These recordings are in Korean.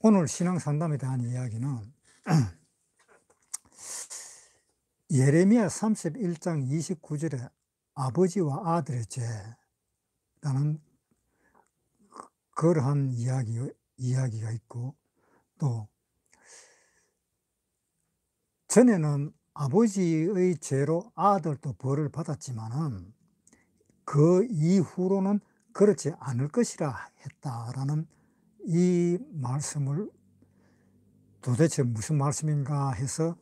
오늘 신앙 상담에 대한 이야기는 예레미야 31장 29절에 아버지와 아들의 죄라는 그러한 이야기가 있고, 또 전에는 아버지의 죄로 아들도 벌을 받았지만은 그 이후로는 그렇지 않을 것이라 했다라는 이 말씀을 도대체 무슨 말씀인가 해서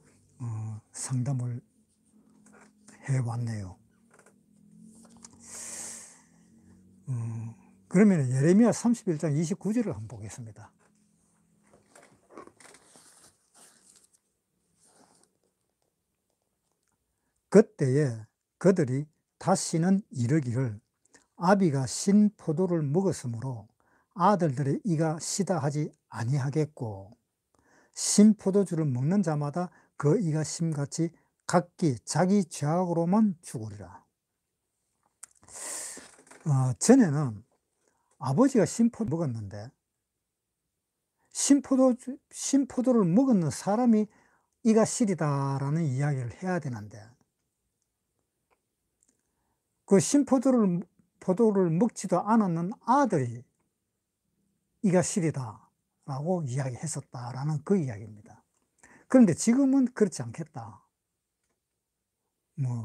상담을 해왔네요. 그러면 예레미야 31장 29절을 한번 보겠습니다. 그때에 그들이 다시는 이르기를 아비가 신 포도를 먹었으므로 아들들의 이가 시다 하지 아니하겠고, 신 포도주를 먹는 자마다 그 이가 심같이 각기 자기 죄악으로만 죽으리라. 전에는 아버지가 신포도 먹었는데 신포도를 먹었는 사람이 이가 시리다라는 이야기를 해야 되는데, 그 포도를 먹지도 않았는 아들이 이가 시리다라고 이야기했었다라는 그 이야기입니다. 그런데 지금은 그렇지 않겠다,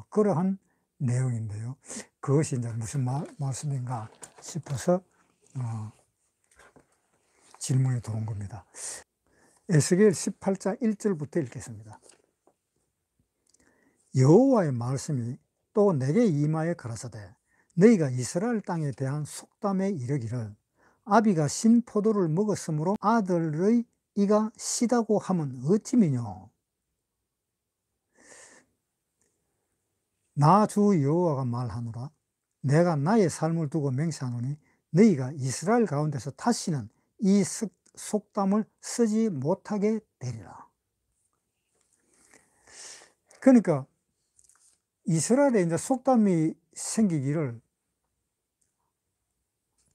그러한 내용인데요. 그것이 이제 무슨 말씀인가 싶어서 질문이 들어온 겁니다. 에스겔 18장 1절부터 읽겠습니다. 여호와의 말씀이 또 내게 임하여 가라사대, 너희가 이스라엘 땅에 대한 속담에 이르기를 아비가 신 포도를 먹었으므로 아들의 이가 시다고 하면 어찌미뇨. 나 주 여호와가 말하노라. 내가 나의 삶을 두고 맹세하노니 너희가 이스라엘 가운데서 다시는 이 속담을 쓰지 못하게 되리라. 그러니까 이스라엘에 이제 속담이 생기기를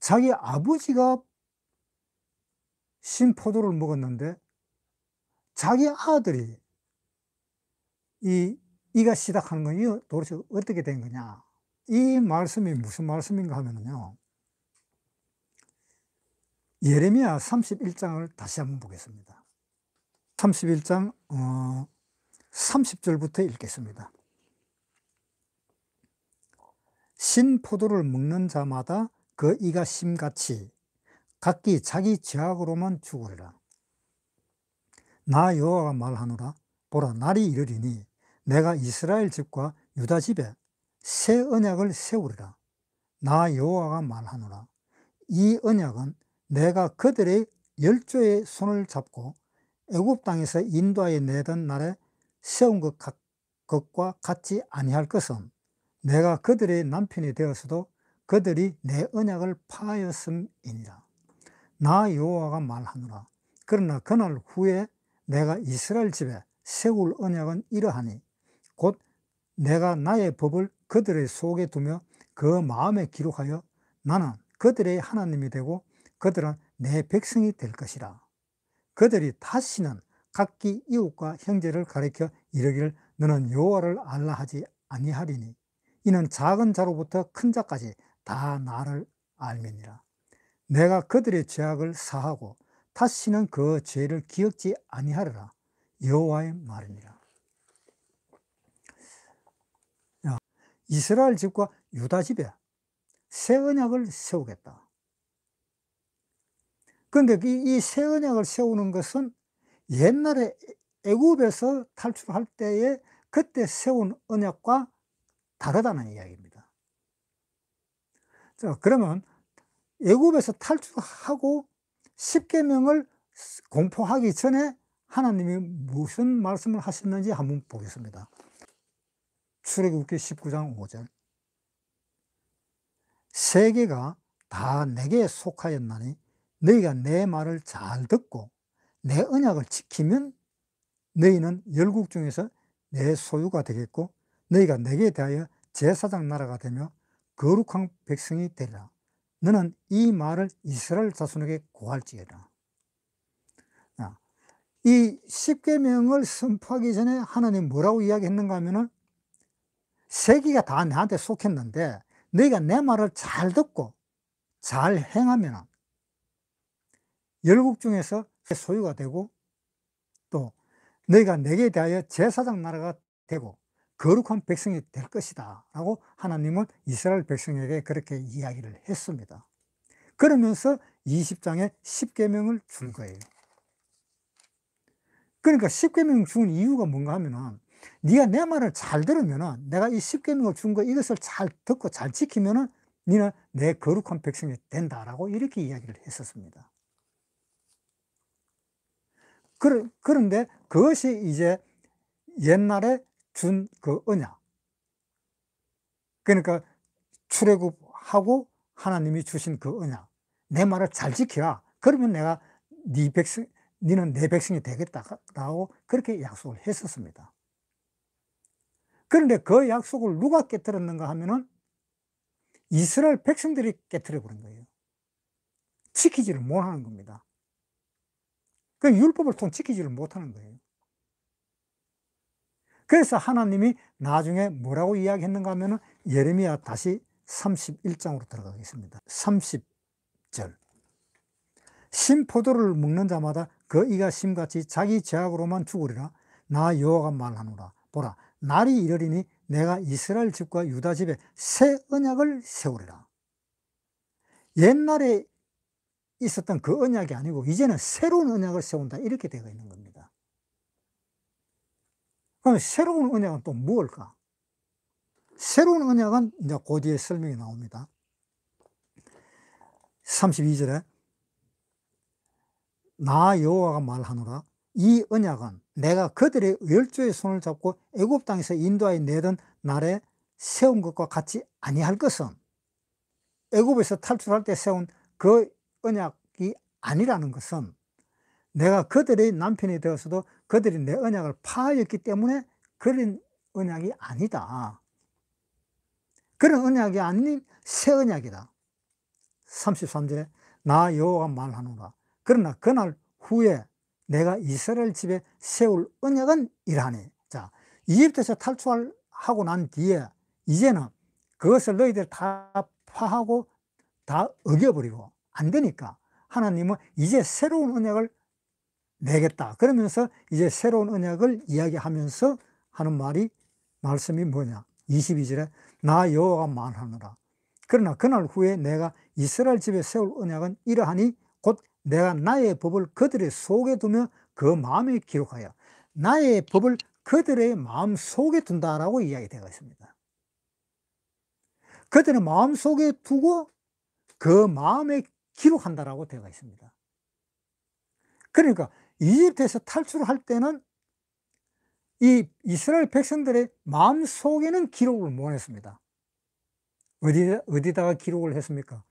자기 아버지가 신포도를 먹었는데 자기 아들이 이가 시작하는 건 도대체 어떻게 된 거냐. 이 말씀이 무슨 말씀인가 하면요, 예레미야 31장을 다시 한번 보겠습니다. 31장 30절부터 읽겠습니다. 신포도를 먹는 자마다 그 이가 심같이 각기 자기 죄악으로만 죽으리라. 나 여호와가 말하노라. 보라, 날이 이르리니 내가 이스라엘 집과 유다 집에 새 언약을 세우리라. 나 여호와가 말하노라. 이 언약은 내가 그들의 열조의 손을 잡고 애굽 땅에서 인도하여 내던 날에 세운 것과 같지 아니할 것은 내가 그들의 남편이 되었어도 그들이 내 언약을 파하였음이니라. 나 여호와가 말하노라. 그러나 그날 후에 내가 이스라엘 집에 세울 언약은 이러하니 곧 내가 나의 법을 그들의 속에 두며 그 마음에 기록하여 나는 그들의 하나님이 되고 그들은 내 백성이 될 것이라. 그들이 다시는 각기 이웃과 형제를 가리켜 이르기를 너는 여호와를 알라 하지 아니하리니 이는 작은 자로부터 큰 자까지 다 나를 알미니라. 내가 그들의 죄악을 사하고 다시는 그 죄를 기억지 아니하리라. 여호와의 말이니라. 이스라엘 집과 유다 집에 새 언약을 세우겠다. 그런데 이 새 언약을 세우는 것은 옛날에 애굽에서 탈출할 때에 그때 세운 언약과 다르다는 이야기입니다. 자, 그러면 애굽에서 탈출하고 십계명을 공포하기 전에 하나님이 무슨 말씀을 하셨는지 한번 보겠습니다. 출애굽기 19장 5절. 세계가 다 내게 속하였나니 너희가 내 말을 잘 듣고 내 언약을 지키면 너희는 열국 중에서 내 소유가 되겠고 너희가 내게 대하여 제사장 나라가 되며 거룩한 백성이 되리라. 너는 이 말을 이스라엘 자손에게 고할지어라. 이 십계명을 선포하기 전에 하나님 뭐라고 이야기했는가 하면은 세계가 다 내한테 속했는데 너희가 내 말을 잘 듣고 잘 행하면 열국 중에서 소유가 되고 또 너희가 내게 대하여 제사장 나라가 되고 거룩한 백성이 될 것이다 라고 하나님은 이스라엘 백성에게 그렇게 이야기를 했습니다. 그러면서 20장에 십계명을 준 거예요. 그러니까 십계명 준 이유가 뭔가 하면은 네가 내 말을 잘 들으면은 내가 이 십계명을 준 거 이것을 잘 듣고 잘 지키면은 너는 내 거룩한 백성이 된다라고 이렇게 이야기를 했었습니다. 그런데 그것이 이제 옛날에 준 그 언약. 그러니까 출애굽하고 하나님이 주신 그 언약. 내 말을 잘 지켜라. 그러면 내가 네 백성, 너는 내 백성이 되겠다라고 그렇게 약속을 했었습니다. 그런데 그 약속을 누가 깨뜨렸는가 하면은 이스라엘 백성들이 깨뜨려 버린 거예요. 지키지를 못하는 겁니다. 그 율법을 통해 지키지를 못하는 거예요. 그래서 하나님이 나중에 뭐라고 이야기했는가 하면은 예레미야 다시 31장으로 들어가겠습니다. 30절. 신포도를 먹는 자마다 그 이가 심같이 자기 죄악으로만 죽으리라. 나 여호와가 말하노라. 보라, 날이 이르리니 내가 이스라엘 집과 유다 집에 새 언약을 세우리라. 옛날에 있었던 그 언약이 아니고 이제는 새로운 언약을 세운다 이렇게 되어 있는 겁니다. 그럼 새로운 언약은 또 무엇일까? 새로운 언약은 이제 그 뒤에 설명이 나옵니다. 32절에 나 여호와가 말하노라. 이 언약은 내가 그들의 열조의 손을 잡고 애굽 땅에서 인도하여 내던 날에 세운 것과 같이 아니할 것은, 애굽에서 탈출할 때 세운 그 언약이 아니라는 것은 내가 그들의 남편이 되어서도 그들이 내 언약을 파하였기 때문에 그런 언약이 아니다. 그런 언약이 아닌 새 언약이다. 33절에 나 여호와가 말하노라. 그러나 그날 후에 내가 이스라엘 집에 세울 언약은 이러하니. 자, 이집트에서 탈출하고 난 뒤에 이제는 그것을 너희들 다 파하고 다 어겨버리고 안 되니까 하나님은 이제 새로운 언약을 내겠다. 그러면서 이제 새로운 언약을 이야기하면서 하는 말씀이 뭐냐? 22절에 나 여호와가 말하노라. 그러나 그날 후에 내가 이스라엘 집에 세울 언약은 이러하니 곧 내가 나의 법을 그들의 속에 두며 그 마음에 기록하여. 나의 법을 그들의 마음 속에 둔다라고 이야기되어 있습니다. 그들의 마음 속에 두고 그 마음에 기록한다라고 되어 있습니다. 그러니까 이집트에서 탈출할 때는 이 이스라엘 백성들의 마음 속에는 기록을 못 했습니다. 어디다가 기록을 했습니까?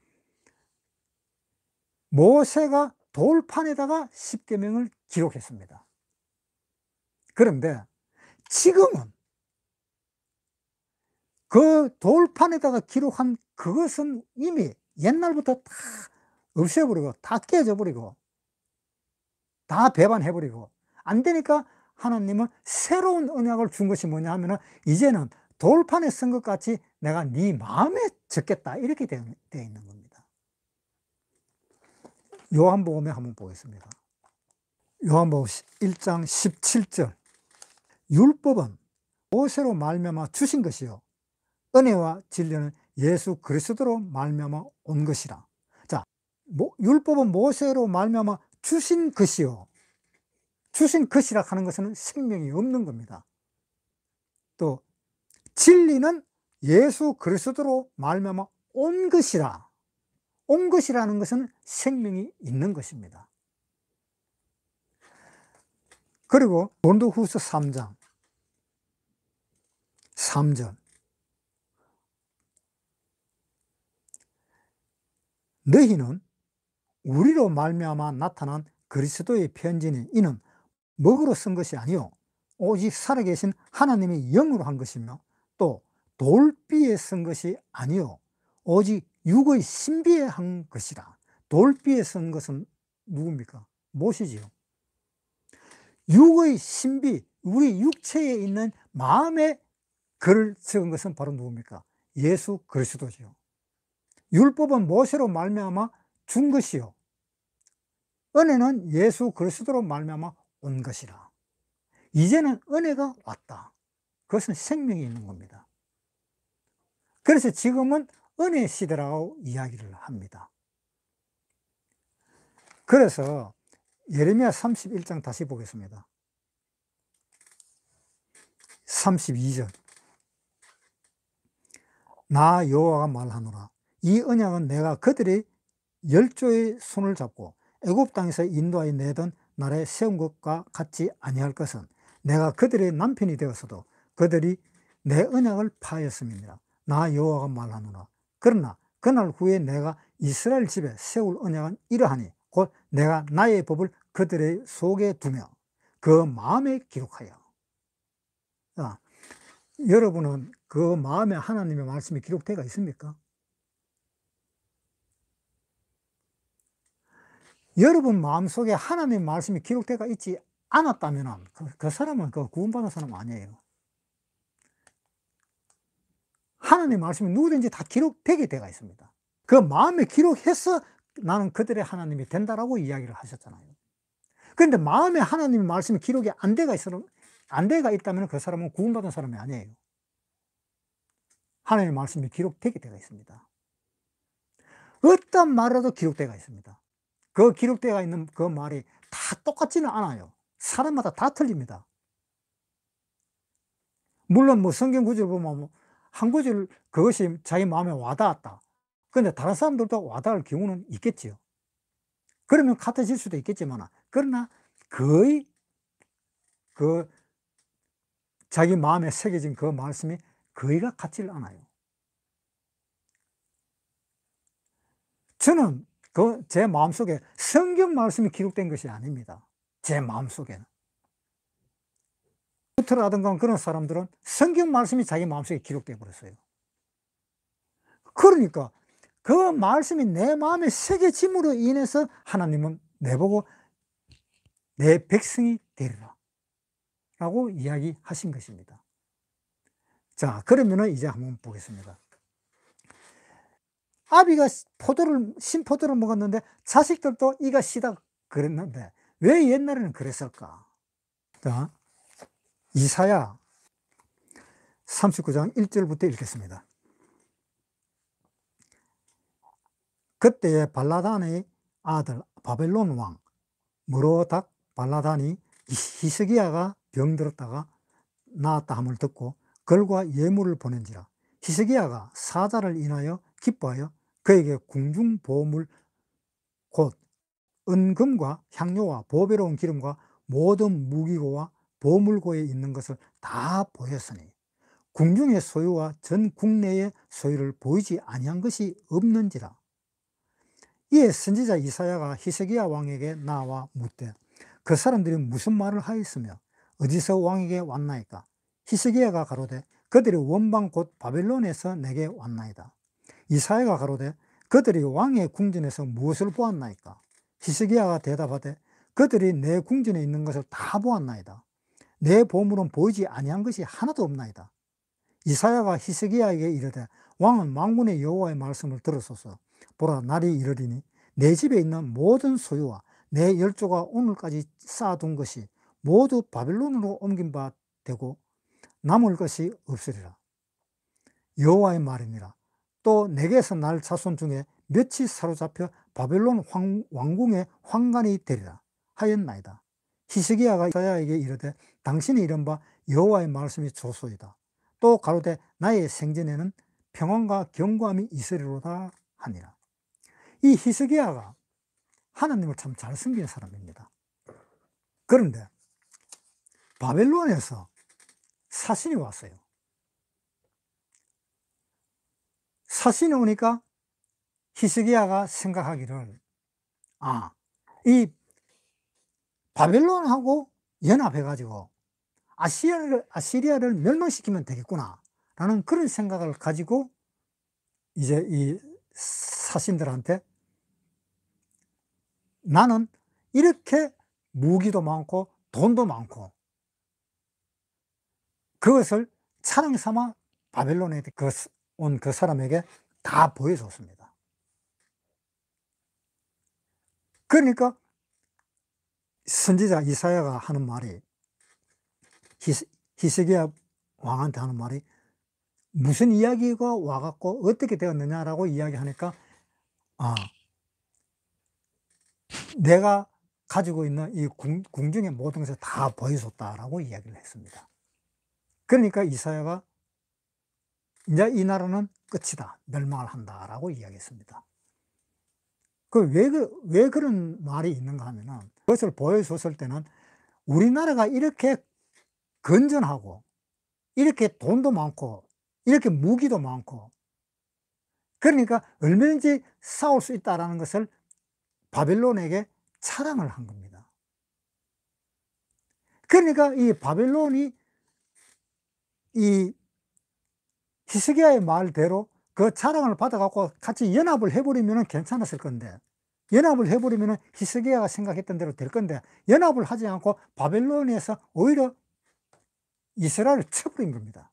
모세가 돌판에다가 십계명을 기록했습니다. 그런데 지금은 그 돌판에다가 기록한 그것은 이미 옛날부터 다 없애버리고 다 깨져버리고 다 배반해버리고 안 되니까 하나님은 새로운 언약을 준 것이 뭐냐 하면은 이제는 돌판에 쓴 것 같이 내가 네 마음에 적겠다 이렇게 되어 있는 겁니다. 요한복음에 한번 보겠습니다. 요한복음 1장 17절. 율법은 모세로 말미암아 주신 것이요 은혜와 진리는 예수 그리스도로 말미암아 온 것이라. 자, 율법은 모세로 말미암아 주신 것이요. 주신 것이라 하는 것은 생명이 없는 겁니다. 또 진리는 예수 그리스도로 말미암아 온 것이라. 온 것이라는 것은 생명이 있는 것입니다. 그리고 고린도후서 3장 3절. 너희는 우리로 말미암아 나타난 그리스도의 편지니 이는 먹으로 쓴 것이 아니요 오직 살아계신 하나님의 영으로 한 것이며 또 돌비에 쓴 것이 아니요 오직 육의 신비에 한 것이라. 돌비에 쓴 것은 누굽니까? 모세지요. 육의 신비, 우리 육체에 있는 마음의 글을 적은 것은 바로 누굽니까? 예수 그리스도지요. 율법은 모세로 말미암아 준 것이요, 은혜는 예수 그리스도로 말미암아 온 것이라. 이제는 은혜가 왔다. 그것은 생명이 있는 겁니다. 그래서 지금은 은혜 시대라고 이야기를 합니다. 그래서 예레미야 31장 다시 보겠습니다. 32절. 나 여호와가 말하노라. 이 언약은 내가 그들의 열조의 손을 잡고 애굽 땅에서 인도하여 내던 날에 세운 것과 같지 아니할 것은, 내가 그들의 남편이 되었어도 그들이 내 언약을 파하였음이니라. 나 여호와가 말하노라. 그러나 그날 후에 내가 이스라엘 집에 세울 언약은 이러하니, 곧 내가 나의 법을 그들의 속에 두며 그 마음에 기록하여. 자, 여러분은 그 마음에 하나님의 말씀이 기록되어 있습니까? 여러분 마음속에 하나님의 말씀이 기록되어 있지 않았다면 그 사람은 구원받은 사람 아니에요. 하나님의 말씀이 누구든지 다 기록되게 되어 있습니다. 그 마음에 기록해서 나는 그들의 하나님이 된다라고 이야기를 하셨잖아요. 그런데 마음에 하나님의 말씀이 기록이 안 되어 있다면 그 사람은 구원받은 사람이 아니에요. 하나님의 말씀이 기록되게 되어 있습니다. 어떤 말에도 기록되어 있습니다. 그 기록되어 있는 그 말이 다 똑같지는 않아요. 사람마다 다 틀립니다. 물론 뭐 성경 구절 보면 한 구절 그것이 자기 마음에 와닿았다. 그런데 다른 사람들도 와닿을 경우는 있겠지요. 그러면 같아질 수도 있겠지만, 그러나 거의 그 자기 마음에 새겨진 그 말씀이 거의가 같지를 않아요. 저는 제 마음속에 성경 말씀이 기록된 것이 아닙니다. 제 마음속에는. 루터라든가 그런 사람들은 성경 말씀이 자기 마음속에 기록되어 버렸어요. 그러니까 그 말씀이 내 마음에 새겨짐으로 인해서 하나님은 내보고 내 백성이 되리라 라고 이야기하신 것입니다. 자, 그러면은 이제 한번 보겠습니다. 아비가 신포도를 먹었는데 자식들도 이가 시다 그랬는데 왜 옛날에는 그랬을까? 자, 이사야 39장 1절부터 읽겠습니다. 그때에 발라단의 아들 바벨론 왕 무로닥 발라단이 히스기야가 병들었다가 나았다 함을 듣고 글과 예물을 보낸지라. 히스기야가 사자를 인하여 기뻐하여 그에게 궁중 보물 곧 은금과 향료와 보배로운 기름과 모든 무기고와 보물고에 있는 것을 다 보였으니 궁중의 소유와 전 국내의 소유를 보이지 아니한 것이 없는지라. 이에 선지자 이사야가 히스기야 왕에게 나와 묻되, 그 사람들이 무슨 말을 하였으며 어디서 왕에게 왔나이까? 히스기야가 가로되, 그들이 원방 곧 바벨론에서 내게 왔나이다. 이사야가 가로되, 그들이 왕의 궁전에서 무엇을 보았나이까? 히스기야가 대답하되, 그들이 내 궁전에 있는 것을 다 보았나이다. 내 보물은 보이지 아니한 것이 하나도 없나이다. 이사야가 히스기야에게 이르되, 왕은 만군의 여호와의 말씀을 들으소서. 보라, 날이 이르리니 내 집에 있는 모든 소유와 내 열조가 오늘까지 쌓아둔 것이 모두 바벨론으로 옮긴 바 되고 남을 것이 없으리라. 여호와의 말이니라. 또 내게서 날 자손 중에 몇이 사로잡혀 바벨론 왕궁의 환관이 되리라 하였나이다. 히스기야가 이사야에게 이르되, 당신이 이른바 여호와의 말씀이 좋소이다. 또 가로되, 나의 생전에는 평안과 견고함이 있으리로다 하니라. 이 히스기야가 하나님을 참 잘 섬기는 사람입니다. 그런데 바벨론에서 사신이 왔어요. 사신이 오니까 히스기야가 생각하기를, 이 바벨론하고 연합해가지고 아시리아를 멸망시키면 되겠구나 라는 그런 생각을 가지고 이제 이 사신들한테, 나는 이렇게 무기도 많고 돈도 많고 그것을 자랑 삼아 바벨론에 온 그 사람에게 다 보여줬습니다. 그러니까 선지자 이사야가 하는 말이, 히스기야 왕한테 하는 말이, 무슨 이야기가 와갖고 어떻게 되었느냐라고 이야기하니까, 내가 가지고 있는 이 궁중의 모든 것을 다 보여줬다라고 이야기를 했습니다. 그러니까 이사야가 이제 이 나라는 끝이다, 멸망을 한다라고 이야기했습니다. 왜 그런 말이 있는가 하면은, 그것을 보여줬을 때는 우리나라가 이렇게 건전하고 이렇게 돈도 많고 이렇게 무기도 많고, 그러니까 얼마든지 싸울 수 있다라는 것을 바벨론에게 자랑을 한 겁니다. 그러니까 이 바벨론이 이 히스기야의 말대로 그 자랑을 받아갖고 같이 연합을 해버리면 괜찮았을 건데, 연합을 해버리면 히스기야가 생각했던 대로 될 건데, 연합을 하지 않고 바벨론에서 오히려 이스라엘을 쳐버린 겁니다.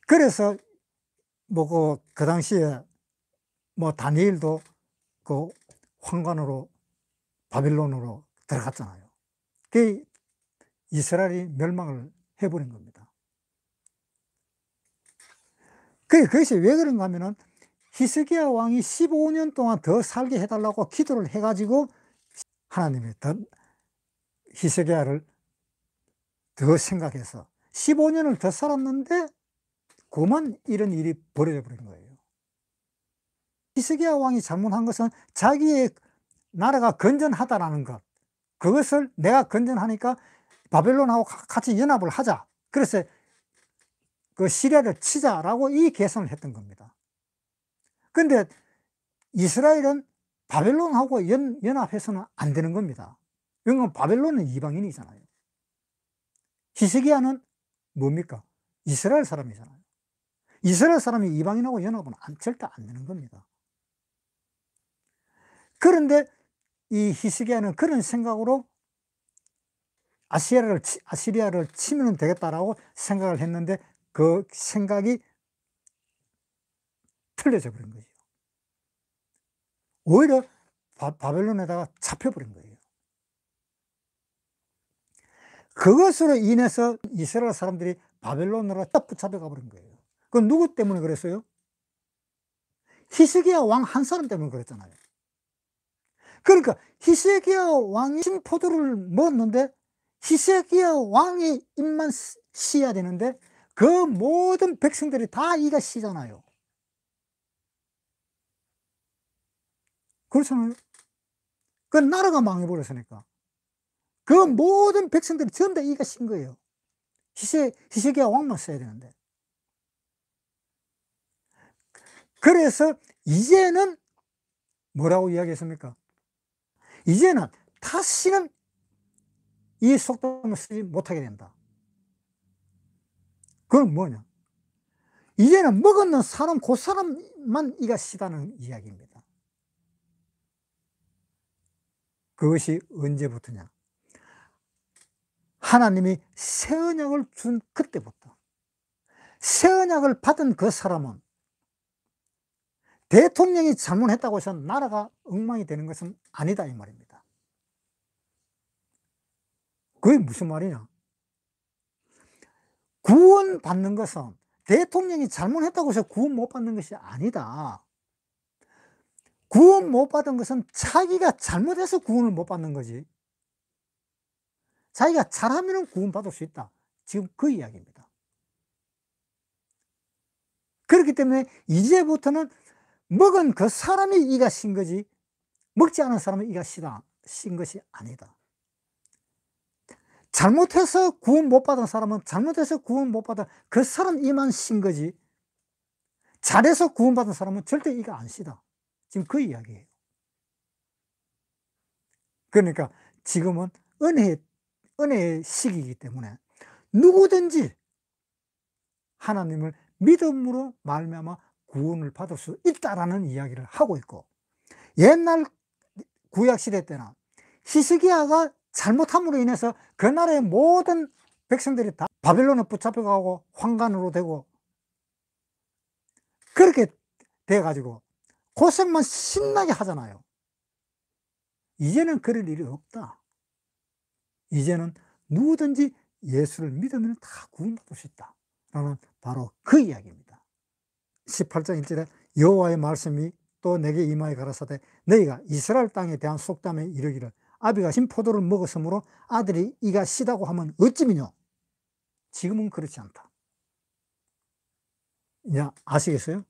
그래서 그 당시에 다니엘도 그 황관으로 바벨론으로 들어갔잖아요. 그 이스라엘이 멸망을 해버린 겁니다. 그것이 왜 그런가 하면은, 히스기야 왕이 15년 동안 더 살게 해달라고 기도를 해가지고 하나님이 더 히스기야를 더 생각해서 15년을 더 살았는데 그만 이런 일이 벌어져 버린 거예요. 히스기야 왕이 잘못한 것은 자기의 나라가 건전하다라는 것, 그것을 내가 건전하니까 바벨론하고 같이 연합을 하자, 그래서 그 시리아를 치자라고 이 계산을 했던 겁니다. 근데 이스라엘은 바벨론하고 연합해서는 안 되는 겁니다. 왜냐하면 바벨론은 이방인이잖아요. 히스기야는 뭡니까? 이스라엘 사람이잖아요. 이스라엘 사람이 이방인하고 연합은 절대 안 되는 겁니다. 그런데 이 히스기야는 그런 생각으로 아시리아를 치면 되겠다라고 생각을 했는데, 그 생각이 틀려져 버린 거죠. 오히려 바벨론에다가 잡혀버린 거예요. 그것으로 인해서 이스라엘 사람들이 바벨론으로 딱 붙잡혀가 버린 거예요. 그건 누구 때문에 그랬어요? 히스기야 왕 한 사람 때문에 그랬잖아요. 그러니까 히스기야 왕이 신포도를 먹었는데 히스기야 왕의 입만 씌야 되는데 그 모든 백성들이 다 이가 씌잖아요. 그렇잖아요. 그 나라가 망해버렸으니까 그 모든 백성들이 전부 다 이가 씌인 거예요. 히스기야 왕만 써야 되는데. 그래서 이제는 뭐라고 이야기했습니까? 이제는 다시는 이 속담을 쓰지 못하게 된다. 그건 뭐냐? 이제는 먹었는 사람, 그 사람만 이가 시다는 이야기입니다. 그것이 언제부터냐? 하나님이 새 언약을 준 그때부터. 새 언약을 받은 그 사람은 대통령이 잘못했다고 해서 나라가 엉망이 되는 것은 아니다, 이 말입니다. 그게 무슨 말이냐? 구원받는 것은 대통령이 잘못했다고 해서 구원 못 받는 것이 아니다. 구원 못 받은 것은 자기가 잘못해서 구원을 못 받는 거지. 자기가 잘하면 구원받을 수 있다. 지금 그 이야기입니다. 그렇기 때문에 이제부터는 먹은 그 사람이 이가 신 거지, 먹지 않은 사람은 이가 신 것이 아니다. 잘못해서 구원 못 받은 사람은 잘못해서 구원 못 받은 그 사람 이만 신 거지, 잘해서 구원 받은 사람은 절대 이가 안 시다. 지금 그 이야기예요. 그러니까 지금은 은혜의 시기이기 때문에 누구든지 하나님을 믿음으로 말미암아 구원을 받을 수 있다라는 이야기를 하고 있고, 옛날 구약시대 때는 히스기야가 잘못함으로 인해서 그 나라의 모든 백성들이 다 바벨론에 붙잡혀가고 환관으로 되고 그렇게 돼가지고 고생만 신나게 하잖아요. 이제는 그럴 일이 없다. 이제는 누구든지 예수를 믿으면 다 구원받을 수 있다 라는 바로 그 이야기입니다. 18장 1절에 여호와의 말씀이 또 내게 임하여 가라사대 너희가 이스라엘 땅에 대한 속담에 이르기를 아비가 신 포도를 먹었으므로 아들이 이가 시다고 하면 어찌미뇨. 지금은 그렇지 않다. 이제 아시겠어요?